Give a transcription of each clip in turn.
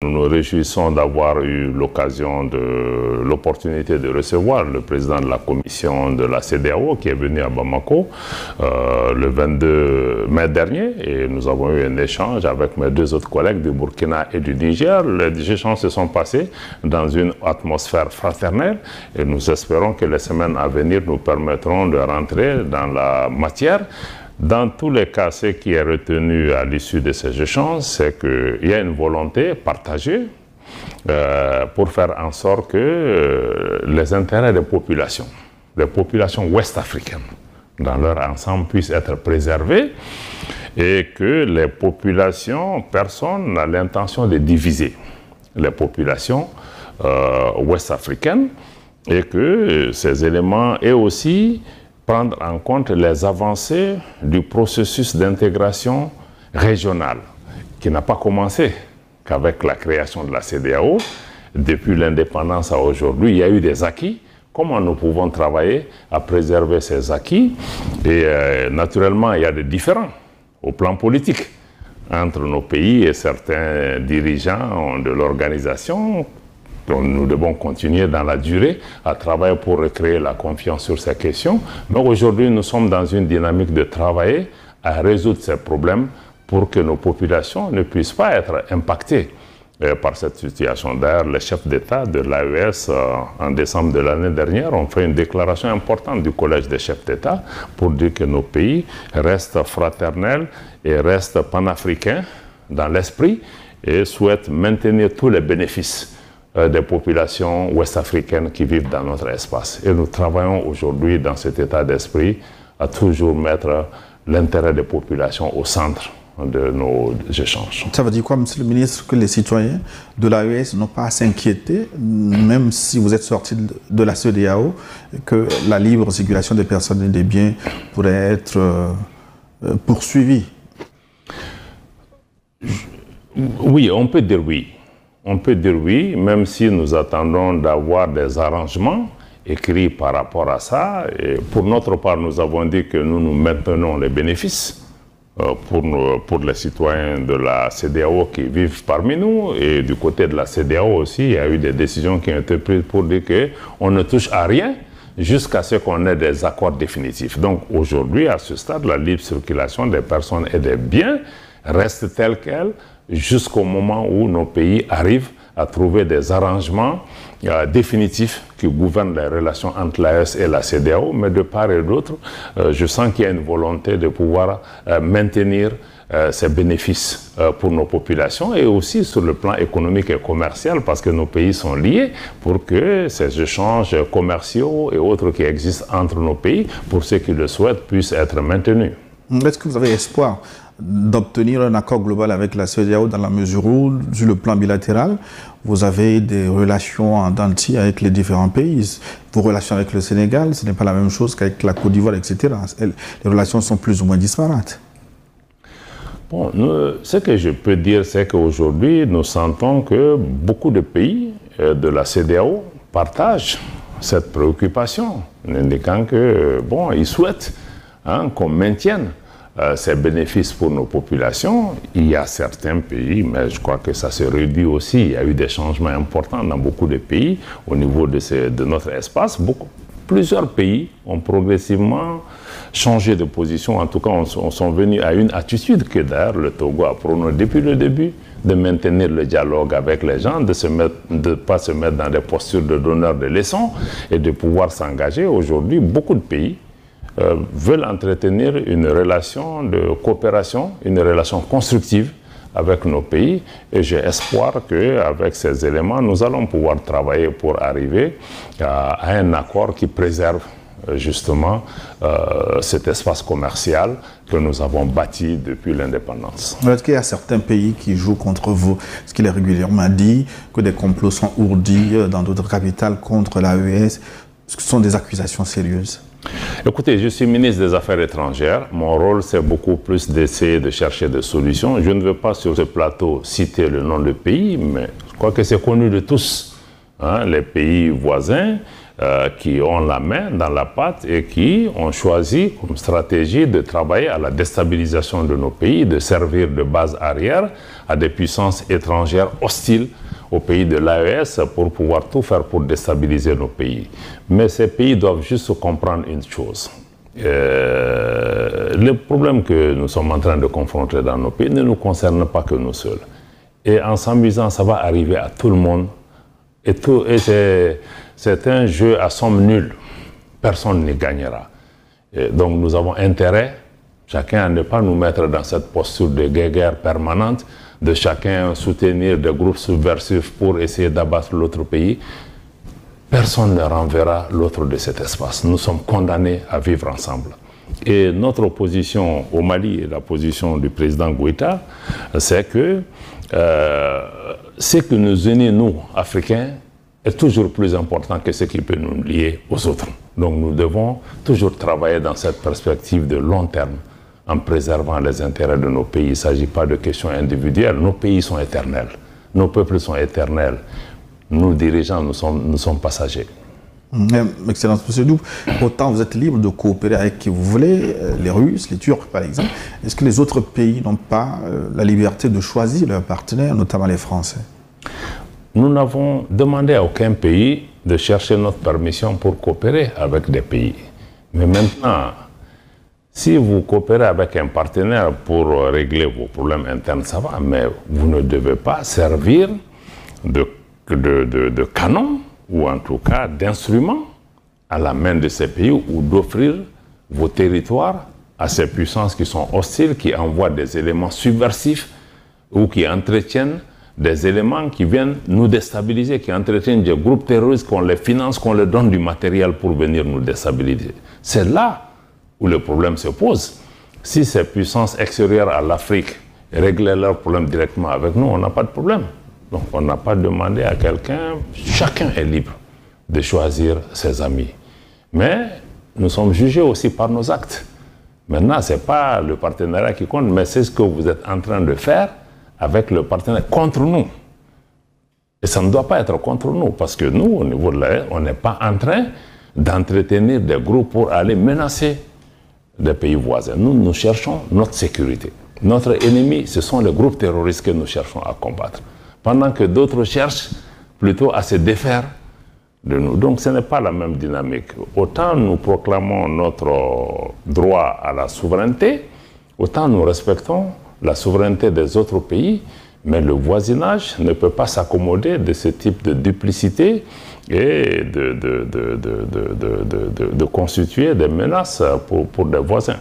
Nous nous réjouissons d'avoir eu l'opportunité de recevoir le président de la commission de la CEDEAO qui est venu à Bamako le 22 mai dernier et nous avons eu un échange avec mes deux autres collègues du Burkina et du Niger. Les échanges se sont passés dans une atmosphère fraternelle et nous espérons que les semaines à venir nous permettront de rentrer dans la matière. Dans tous les cas, ce qui est retenu à l'issue de ces échanges, c'est qu'il y a une volonté partagée pour faire en sorte que les intérêts des populations ouest-africaines, dans leur ensemble, puissent être préservés et que les populations, personne n'a l'intention de diviser les populations ouest-africaines et que ces éléments aient aussi prendre en compte les avancées du processus d'intégration régionale qui n'a pas commencé qu'avec la création de la CEDEAO. Depuis l'indépendance à aujourd'hui, il y a eu des acquis. Comment nous pouvons travailler à préserver ces acquis? Et naturellement, il y a des différends au plan politique entre nos pays et certains dirigeants de l'organisation. Donc, nous devons continuer dans la durée à travailler pour recréer la confiance sur ces questions. Mais aujourd'hui, nous sommes dans une dynamique de travailler à résoudre ces problèmes pour que nos populations ne puissent pas être impactées par cette situation. D'ailleurs, les chefs d'État de l'AES, en décembre de l'année dernière, ont fait une déclaration importante du Collège des chefs d'État pour dire que nos pays restent fraternels et restent panafricains dans l'esprit et souhaitent maintenir tous les bénéfices des populations ouest-africaines qui vivent dans notre espace. Et nous travaillons aujourd'hui dans cet état d'esprit à toujours mettre l'intérêt des populations au centre de nos échanges. Ça veut dire quoi, Monsieur le ministre, que les citoyens de l'AES n'ont pas à s'inquiéter, même si vous êtes sorti de la CEDEAO, que la libre circulation des personnes et des biens pourrait être poursuivie? Oui, on peut dire oui. On peut dire oui, même si nous attendons d'avoir des arrangements écrits par rapport à ça. Et pour notre part, nous avons dit que nous maintenons les bénéfices pour les citoyens de la CEDEAO qui vivent parmi nous. Et du côté de la CEDEAO aussi, il y a eu des décisions qui ont été prises pour dire qu'on ne touche à rien jusqu'à ce qu'on ait des accords définitifs. Donc aujourd'hui, à ce stade, la libre circulation des personnes et des biens reste telle qu'elle, jusqu'au moment où nos pays arrivent à trouver des arrangements définitifs qui gouvernent les relations entre l'AES et la CEDEAO, mais de part et d'autre, je sens qu'il y a une volonté de pouvoir maintenir ces bénéfices pour nos populations et aussi sur le plan économique et commercial parce que nos pays sont liés pour que ces échanges commerciaux et autres qui existent entre nos pays, pour ceux qui le souhaitent, puissent être maintenus. Est-ce que vous avez espoir d'obtenir un accord global avec la CEDEAO dans la mesure où, sur le plan bilatéral, vous avez des relations en dents de scie avec les différents pays. Vos relations avec le Sénégal, ce n'est pas la même chose qu'avec la Côte d'Ivoire, etc. Les relations sont plus ou moins disparates. Bon, ce que je peux dire, c'est qu'aujourd'hui, nous sentons que beaucoup de pays de la CEDEAO partagent cette préoccupation, en indiquant que, bon, ils souhaitent qu'on maintienne ces bénéfices pour nos populations. Il y a certains pays, mais je crois que ça se réduit aussi. Il y a eu des changements importants dans beaucoup de pays au niveau de notre espace. Plusieurs pays ont progressivement changé de position. En tout cas, on sont venus à une attitude que d'ailleurs le Togo a prôné depuis le début, de maintenir le dialogue avec les gens, de ne pas se mettre dans des postures de donneurs de leçons et de pouvoir s'engager. Aujourd'hui, beaucoup de pays veulent entretenir une relation de coopération, une relation constructive avec nos pays. Et j'ai espoir qu'avec ces éléments, nous allons pouvoir travailler pour arriver à un accord qui préserve justement cet espace commercial que nous avons bâti depuis l'indépendance. Est-ce qu'il y a certains pays qui jouent contre vous? Ce qu'il est régulièrement dit, que des complots sont ourdis dans d'autres capitales contre l'AES. Ce sont des accusations sérieuses? Écoutez, je suis ministre des Affaires étrangères. Mon rôle, c'est beaucoup plus d'essayer de chercher des solutions. Je ne veux pas sur ce plateau citer le nom du pays, mais je crois que c'est connu de tous. Les pays voisins qui ont la main dans la pâte et qui ont choisi comme stratégie de travailler à la déstabilisation de nos pays, de servir de base arrière à des puissances étrangères hostiles aux pays de l'AES pour pouvoir tout faire pour déstabiliser nos pays. Mais ces pays doivent juste comprendre une chose. Le problème que nous sommes en train de confronter dans nos pays ne nous concerne pas que nous seuls. Et en s'amusant, ça va arriver à tout le monde. Et c'est un jeu à somme nulle. Personne n'y gagnera. Et donc nous avons intérêt, chacun, à ne pas nous mettre dans cette posture de guerre permanente, de chacun soutenir des groupes subversifs pour essayer d'abattre l'autre pays. Personne ne renverra l'autre de cet espace. Nous sommes condamnés à vivre ensemble. Et notre position au Mali et la position du président Goïta, c'est que ce qui nous unit, nous, Africains, est toujours plus important que ce qui peut nous lier aux autres. Donc nous devons toujours travailler dans cette perspective de long terme, en préservant les intérêts de nos pays. Il ne s'agit pas de questions individuelles. Nos pays sont éternels. Nos peuples sont éternels. Nous, dirigeants, nous sommes passagers. Excellence, M. Doub, autant vous êtes libre de coopérer avec qui vous voulez, les Russes, les Turcs par exemple. Est-ce que les autres pays n'ont pas la liberté de choisir leurs partenaires, notamment les Français? Nous n'avons demandé à aucun pays de chercher notre permission pour coopérer avec des pays. Mais maintenant, si vous coopérez avec un partenaire pour régler vos problèmes internes, ça va, mais vous ne devez pas servir de canon, ou en tout cas d'instruments à la main de ces pays, ou d'offrir vos territoires à ces puissances qui sont hostiles, qui envoient des éléments subversifs ou qui entretiennent des éléments qui viennent nous déstabiliser, qui entretiennent des groupes terroristes, qu'on les finance, qu'on leur donne du matériel pour venir nous déstabiliser. C'est là où le problème se pose. Si ces puissances extérieures à l'Afrique réglaient leurs problèmes directement avec nous, on n'a pas de problème. Donc on n'a pas demandé à quelqu'un, chacun est libre de choisir ses amis. Mais nous sommes jugés aussi par nos actes. Maintenant, ce n'est pas le partenariat qui compte, mais c'est ce que vous êtes en train de faire avec le partenaire contre nous. Et ça ne doit pas être contre nous, parce que nous, au niveau de l'AE, on n'est pas en train d'entretenir des groupes pour aller menacer des pays voisins. Nous cherchons notre sécurité. Notre ennemi, ce sont les groupes terroristes que nous cherchons à combattre, pendant que d'autres cherchent plutôt à se défaire de nous. Donc ce n'est pas la même dynamique. Autant nous proclamons notre droit à la souveraineté, autant nous respectons la souveraineté des autres pays, mais le voisinage ne peut pas s'accommoder de ce type de duplicité et de constituer des menaces pour des voisins.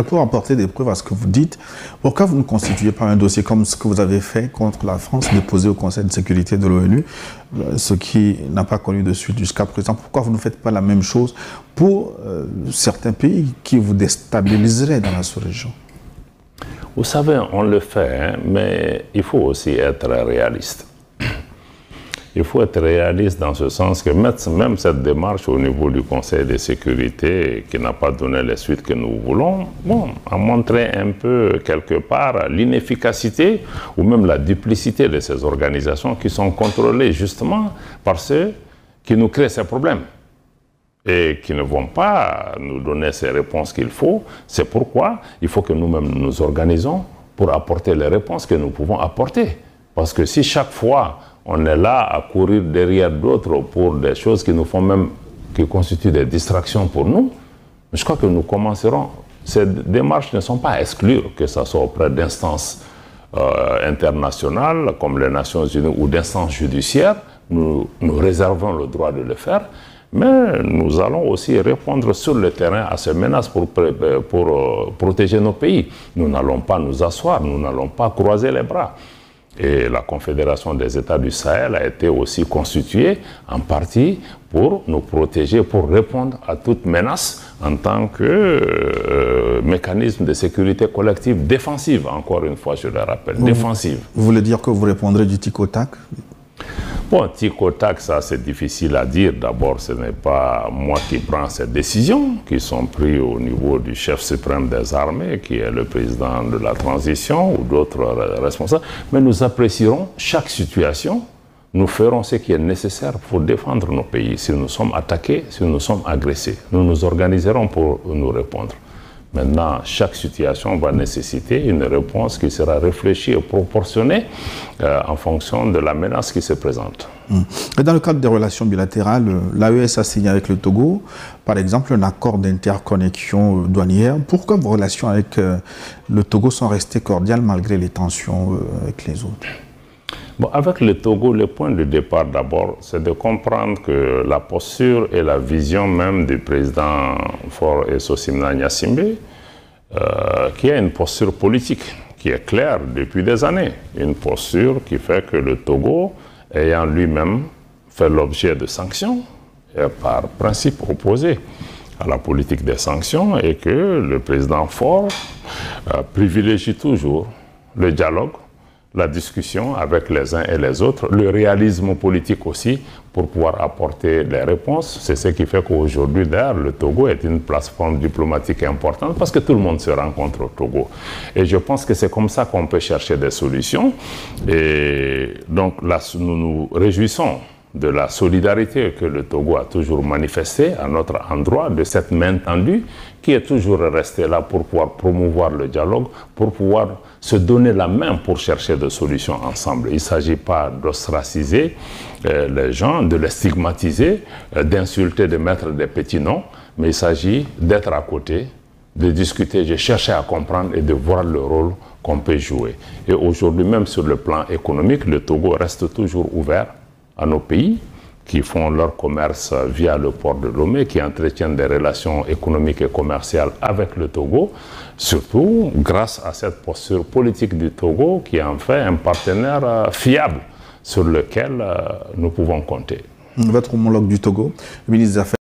Pour apporter des preuves à ce que vous dites, pourquoi vous ne constituez pas un dossier comme ce que vous avez fait contre la France, déposé au Conseil de sécurité de l'ONU, ce qui n'a pas connu de suite jusqu'à présent? Pourquoi vous ne faites pas la même chose pour certains pays qui vous déstabiliseraient dans la sous-région? Vous savez, on le fait, hein, mais il faut aussi être réaliste. Il faut être réaliste dans ce sens que même cette démarche au niveau du Conseil de sécurité, qui n'a pas donné les suites que nous voulons, bon, a montré un peu quelque part l'inefficacité ou même la duplicité de ces organisations qui sont contrôlées justement par ceux qui nous créent ces problèmes et qui ne vont pas nous donner ces réponses qu'il faut. C'est pourquoi il faut que nous-mêmes nous organisons pour apporter les réponses que nous pouvons apporter. Parce que si chaque fois on est là à courir derrière d'autres pour des choses qui nous font même, qui constituent des distractions pour nous, je crois que nous commencerons. Ces démarches ne sont pas à exclure, que ce soit auprès d'instances internationales comme les Nations Unies ou d'instances judiciaires. Nous réservons le droit de le faire, mais nous allons aussi répondre sur le terrain à ces menaces pour protéger nos pays. Nous n'allons pas nous asseoir, nous n'allons pas croiser les bras. Et la Confédération des États du Sahel a été aussi constituée en partie pour nous protéger, pour répondre à toute menace en tant que mécanisme de sécurité collective défensive, encore une fois je le rappelle, défensive. Vous voulez dire que vous répondrez du tic au tac? Bon, tic au tac, ça c'est difficile à dire. D'abord, ce n'est pas moi qui prends ces décisions, qui sont prises au niveau du chef suprême des armées, qui est le président de la transition ou d'autres responsables. Mais nous apprécierons chaque situation nous ferons ce qui est nécessaire pour défendre nos pays. Si nous sommes attaqués, si nous sommes agressés, nous nous organiserons pour nous répondre. Maintenant, chaque situation va nécessiter une réponse qui sera réfléchie et proportionnée en fonction de la menace qui se présente. Et dans le cadre des relations bilatérales, l'AES a signé avec le Togo, par exemple, un accord d'interconnexion douanière. Pourquoi vos relations avec le Togo sont restées cordiales malgré les tensions avec les autres? Bon, avec le Togo, le point de départ d'abord, c'est de comprendre que la posture et la vision même du président Faure Essosimna Gnassingbé, qui a une posture politique qui est claire depuis des années, une posture qui fait que le Togo, ayant lui-même fait l'objet de sanctions, est par principe opposé à la politique des sanctions et que le président Faure privilégie toujours le dialogue, la discussion avec les uns et les autres, le réalisme politique aussi pour pouvoir apporter les réponses. C'est ce qui fait qu'aujourd'hui, d'ailleurs, le Togo est une plateforme diplomatique importante parce que tout le monde se rencontre au Togo. Et je pense que c'est comme ça qu'on peut chercher des solutions. Et donc là, nous nous réjouissons de la solidarité que le Togo a toujours manifestée à notre endroit, de cette main tendue qui est toujours restée là pour pouvoir promouvoir le dialogue, pour pouvoir se donner la main pour chercher des solutions ensemble. Il ne s'agit pas d'ostraciser les gens, de les stigmatiser, d'insulter, de mettre des petits noms, mais il s'agit d'être à côté, de discuter, de chercher à comprendre et de voir le rôle qu'on peut jouer. Et aujourd'hui, même sur le plan économique, le Togo reste toujours ouvert à nos pays qui font leur commerce via le port de Lomé, qui entretiennent des relations économiques et commerciales avec le Togo, surtout grâce à cette posture politique du Togo qui en fait un partenaire fiable sur lequel nous pouvons compter. Votre homologue du Togo, le ministre des Affaires